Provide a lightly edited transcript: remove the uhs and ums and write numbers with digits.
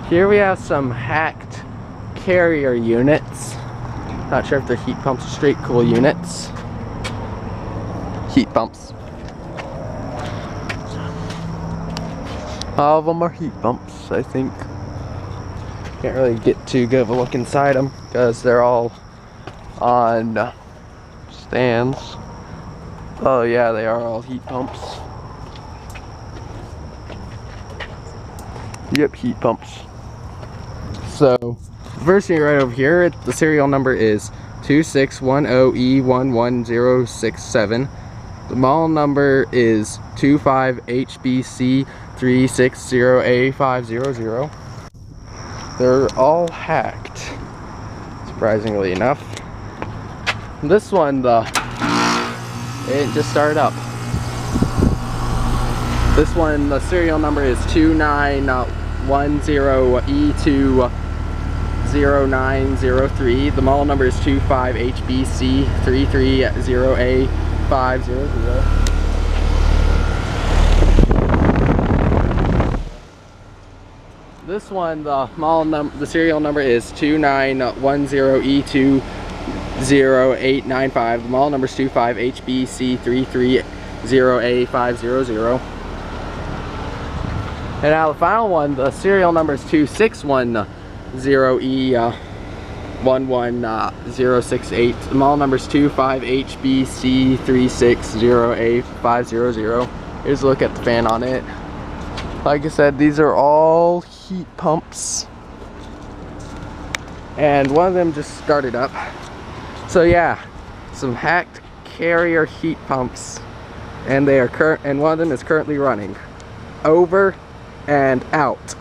Here we have some hacked carrier units. Not sure if they're heat pumps or straight cool units. Heat pumps. All of them are heat pumps, I think. Can't really get too good of a look inside them because they're all on stands. Oh yeah, they are all heat pumps. Yep, heat pumps. So, the first thing right over here, the serial number is 2610E11067. The model number is 25HBC360A500. They're all hacked, surprisingly enough. This one, it just started up. This one, the serial number is 2910E20903. The model number is 25HBC330A500. This one, the serial number is 2910E20895. The model number is 25HBC330A500. And now the final one, the serial number is 2610E11068. The model number is 25HBC360A500. Here's a look at the fan on it. Like I said, these are all heat pumps. And one of them just started up. So yeah, some hacked carrier heat pumps. And they are and one of them is currently running. Over and out.